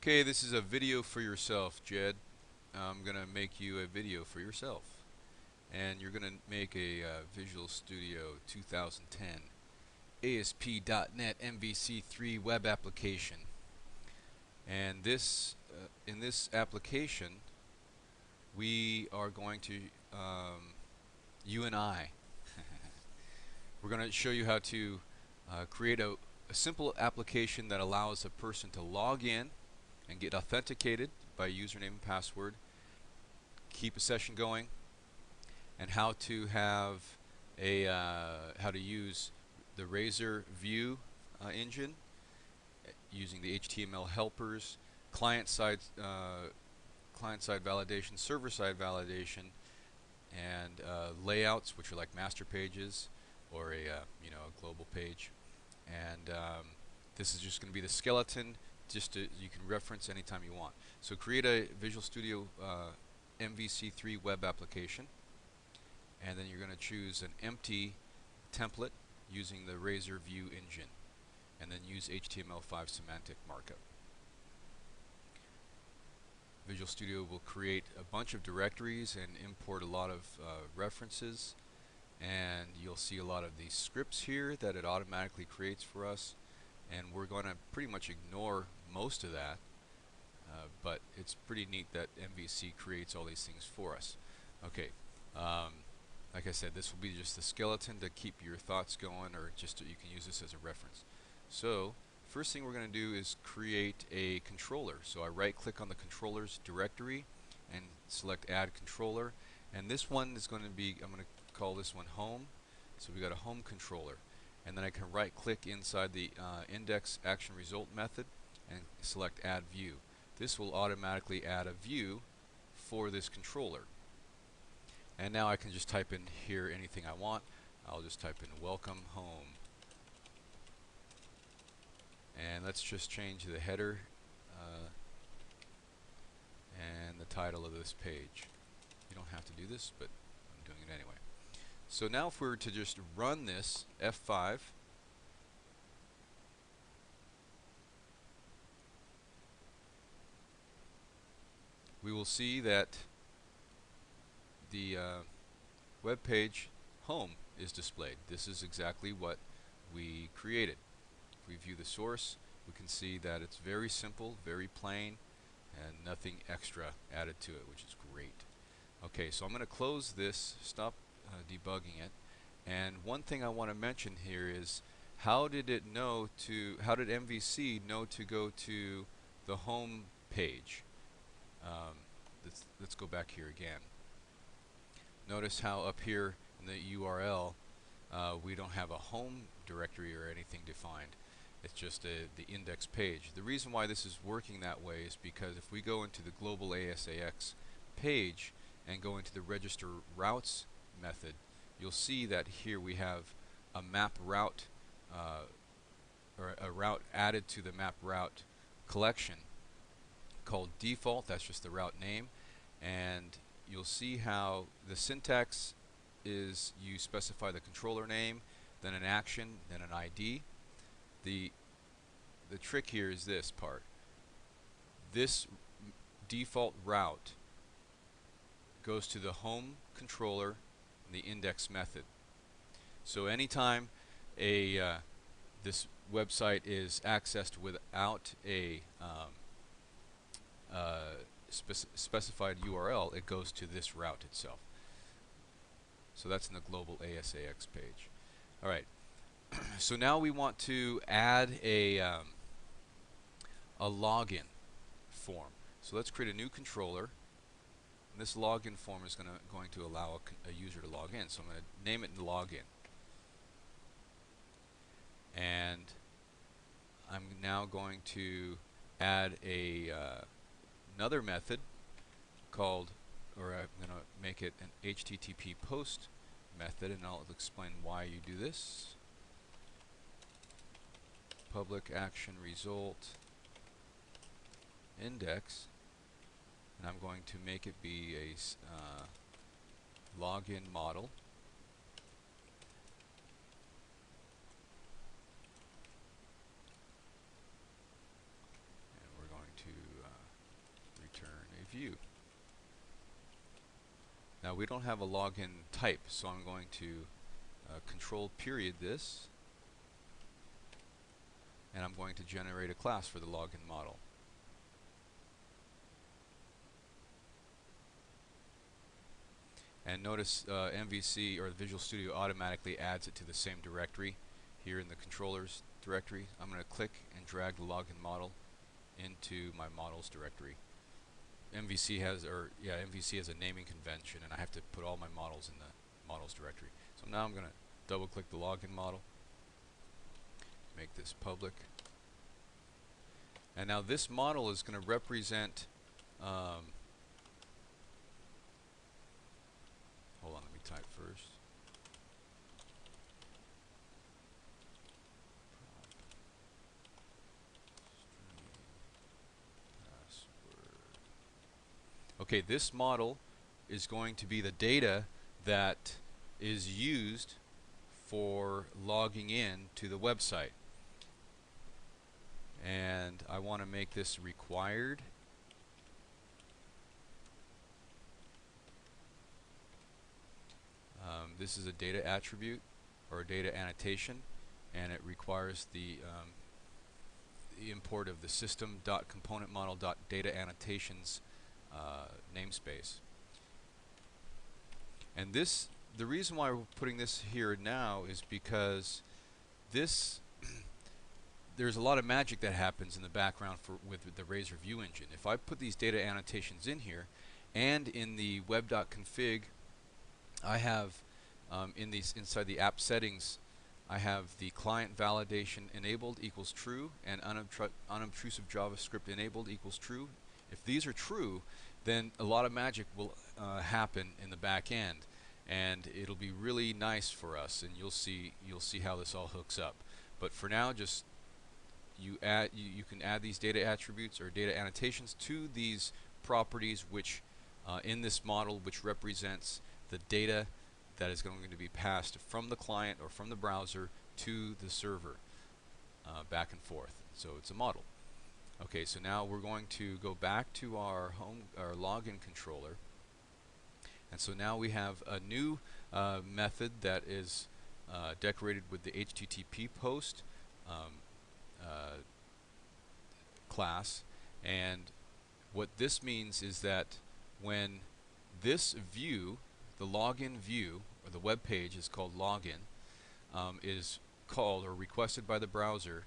Okay, this is a video for yourself, Jed. I'm going to make you a video for yourself. And you're going to make a Visual Studio 2010 ASP .NET MVC3 web application. And in this application, we are going to, you and I, we're going to show you how to create a simple application that allows a person to log in and get authenticated by username and password, keep a session going, and how to have how to use the Razor View engine using the HTML helpers, client-side validation, server-side validation, and layouts, which are like master pages or a a global page. And this is just going to be the skeleton, you can reference anytime you want. So create a Visual Studio MVC3 web application, and then you're going to choose an empty template using the Razor View engine, and then use HTML5 semantic markup. Visual Studio will create a bunch of directories and import a lot of references, and you'll see a lot of these scripts here that it automatically creates for us, and we're going to pretty much ignore most of that, but it's pretty neat that MVC creates all these things for us. Okay, like I said, this will be just the skeleton to keep your thoughts going, or just you can use this as a reference. So first thing we're going to do is create a controller. So I right click on the controllers directory and select add controller, and this one is going to be, I'm going to call this one home. So we got a home controller, and then I can right click inside the index action result method and select add view. This will automatically add a view for this controller. And now I can just type in here anything I want. I'll just type in welcome home. And let's just change the header and the title of this page. You don't have to do this, but I'm doing it anyway. So now if we were to just run this, F5, we will see that the web page home is displayed. This is exactly what we created. If we view the source, we can see that it's very simple, very plain, and nothing extra added to it, which is great. Okay, so I'm going to close this, stop debugging it, and one thing I want to mention here is how did MVC know to go to the home page? Let's go back here again. Notice how up here in the URL we don't have a home directory or anything defined. It's just the index page. The reason why this is working that way is because if we go into the global ASAX page and go into the register routes method, you'll see that here we have a map route or a route added to the map route collection called default. That's just the route name, and you'll see how the syntax is you specify the controller name, then an action, then an ID. The trick here is this part. This default route goes to the home controller and the index method. So anytime this website is accessed without a specified URL, it goes to this route itself. So that's in the global ASAX page. All right. So now we want to add a login form. So let's create a new controller. And this login form is going to allow a user to log in. So I'm going to name it login. And I'm now going to add another method called, or I'm going to make it an HTTP post method, and I'll explain why you do this. Public action result index, and I'm going to make it be a login model. And we're going to view. Now we don't have a login type, so I'm going to control period this, and I'm going to generate a class for the login model. And notice MVC, or the Visual Studio, automatically adds it to the same directory here in the controllers directory. I'm going to click and drag the login model into my models directory. MVC has a naming convention, and I have to put all my models in the models directory. So now I'm going to double click the login model, make this public, and now this model is going to represent hold on, let me type first. Okay, this model is going to be the data that is used for logging in to the website. And I want to make this required. This is a data attribute or a data annotation, and it requires the import of the system.componentModel.dataAnnotations namespace. And this, the reason why we're putting this here now is because this there's a lot of magic that happens in the background with the Razor View engine. If I put these data annotations in here, and in the web.config, I have inside the app settings, I have the client validation enabled equals true and unobtrusive JavaScript enabled equals true. If these are true, then a lot of magic will happen in the back end, and it'll be really nice for us, and you'll see how this all hooks up. But for now, just you can add these data attributes or data annotations to these properties, which in this model, which represents the data that is going to be passed from the client or from the browser to the server, back and forth. So it's a model. Okay, so now we're going to go back to our login controller, and so now we have a new method that is decorated with the HTTP post class. And what this means is that when this view, the login view, or the web page is called login, is called or requested by the browser,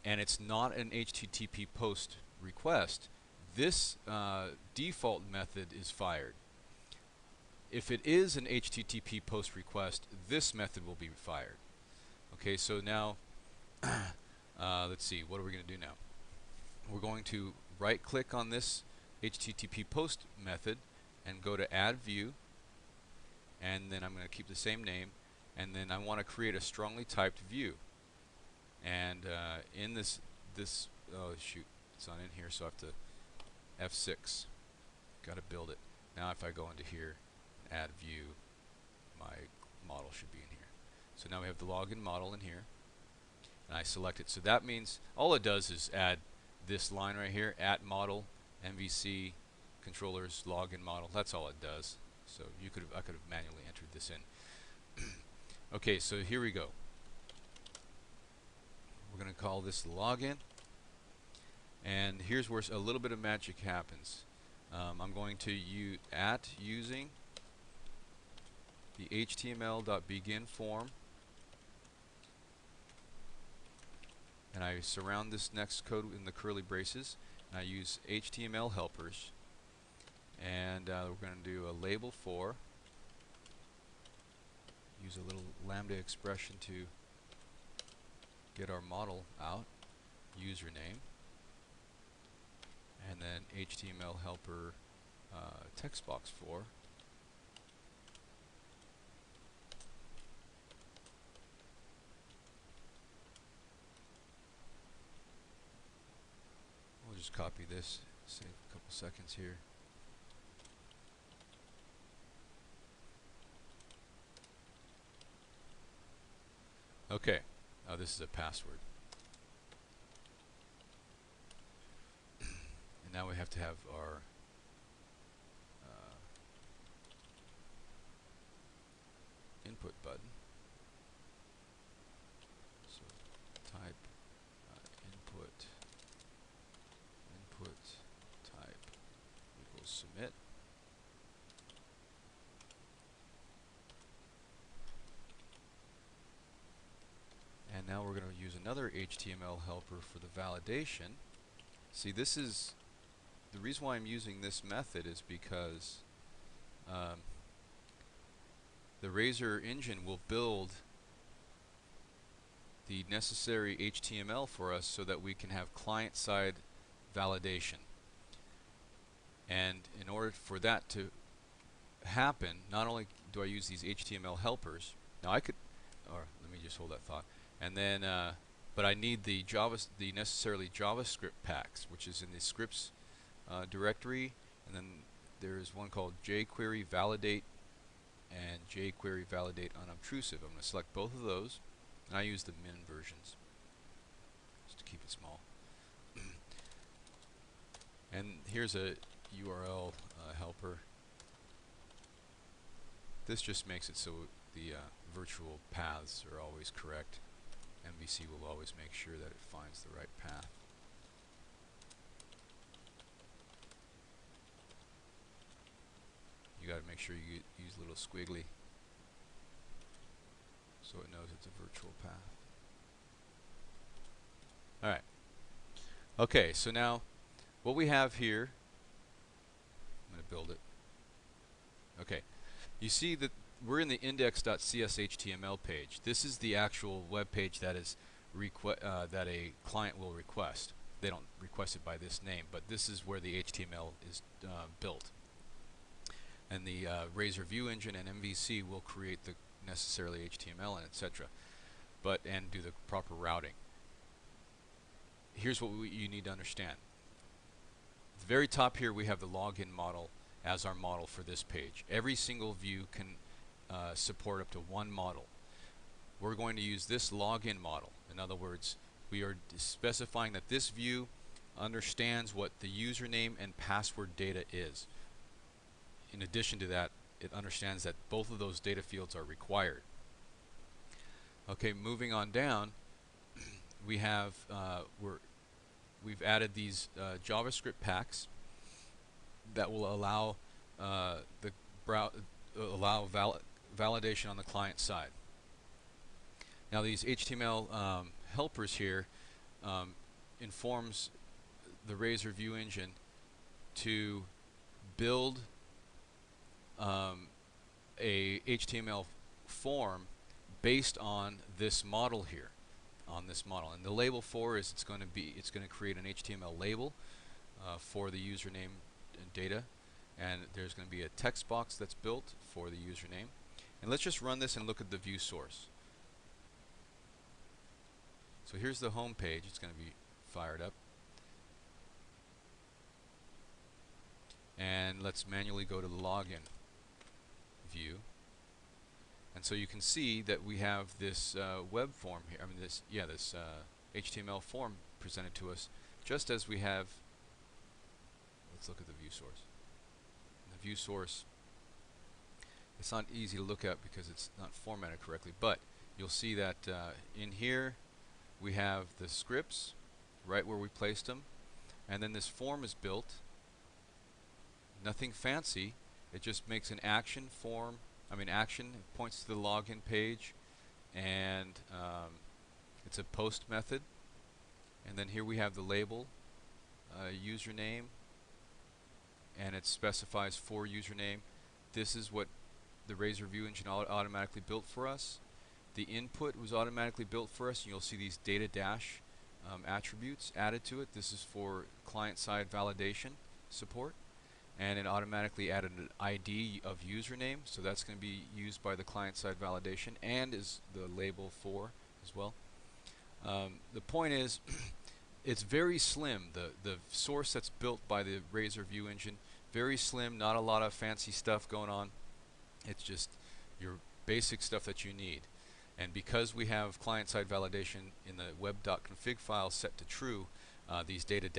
and it's not an HTTP post request, this default method is fired. If it is an HTTP post request, this method will be fired. Okay, so now let's see, what are we going to do now? We're going to right click on this HTTP post method and go to add view, and then I'm going to keep the same name, and then I want to create a strongly typed view. And in this oh shoot, it's not in here, so I have to F6. Got to build it. Now if I go into here, add view, my model should be in here. So now we have the login model in here, and I select it. So that means all it does is add this line right here, at model MVC controllers login model. That's all it does. So I could have manually entered this in. Okay, so here we go. We're going to call this login, and here's where a little bit of magic happens. I'm going to using the HTML.begin form, and I surround this next code in the curly braces, and I use HTML helpers, and we're going to do a label for, use a little lambda expression to get our model out, username, and then HTML helper text box for, we'll just copy this, save a couple seconds here. Okay, now this is a password. And Now we have to have our input button. So type input type equals submit. And now we're going to use another HTML helper for the validation. See, this is the reason why I'm using this method is because the Razor engine will build the necessary HTML for us so that we can have client-side validation. And in order for that to happen, not only do I use these HTML helpers, now I could, or let me just hold that thought, and then, but I need the necessarily JavaScript packs, which is in the scripts directory, and then there is one called jQuery validate and jQuery validate unobtrusive. I'm going to select both of those, and I use the min versions just to keep it small. And here's a URL helper. This just makes it so the virtual paths are always correct. MVC will always make sure that it finds the right path. You got to make sure you use a little squiggly so it knows it's a virtual path. Alright. Okay, so now what we have here, I'm going to build it. Okay, you see that we're in the index.cshtml page. This is the actual web page that is that a client will request. They don't request it by this name, but this is where the HTML is built. And the Razor View Engine and MVC will create the necessarily HTML and etc. And do the proper routing. Here's what you need to understand. At the very top here we have the login model as our model for this page. Every single view can support up to one model. We're going to use this login model. In other words, we are specifying that this view understands what the username and password data is. In addition to that, it understands that both of those data fields are required. Okay, moving on down, we have we've added these JavaScript packs that will allow validation on the client side. Now these HTML helpers here informs the Razor View Engine to build a HTML form based on this model here, and the label for is it's going to create an HTML label for the username and data, and there's going to be a text box that's built for the username. And let's just run this and look at the view source. So here's the home page. It's going to be fired up, and let's manually go to the login view. And so you can see that we have this web form here. I mean, this HTML form presented to us, just as we have. Let's look at the view source. The view source, it's not easy to look at because it's not formatted correctly, but you'll see that in here we have the scripts right where we placed them, and then this form is built. Nothing fancy. It just makes an action form. Action points to the login page, and it's a post method. And then here we have the label, username, and it specifies for username. This is what the Razor View Engine automatically built for us. The input was automatically built for us, and you'll see these data dash attributes added to it. This is for client-side validation support. And it automatically added an ID of username, so that's going to be used by the client-side validation, and is the label for as well. The point is, it's very slim. The source that's built by the Razor View Engine, very slim, not a lot of fancy stuff going on. It's just your basic stuff that you need. And because we have client-side validation in the web.config file set to true, these data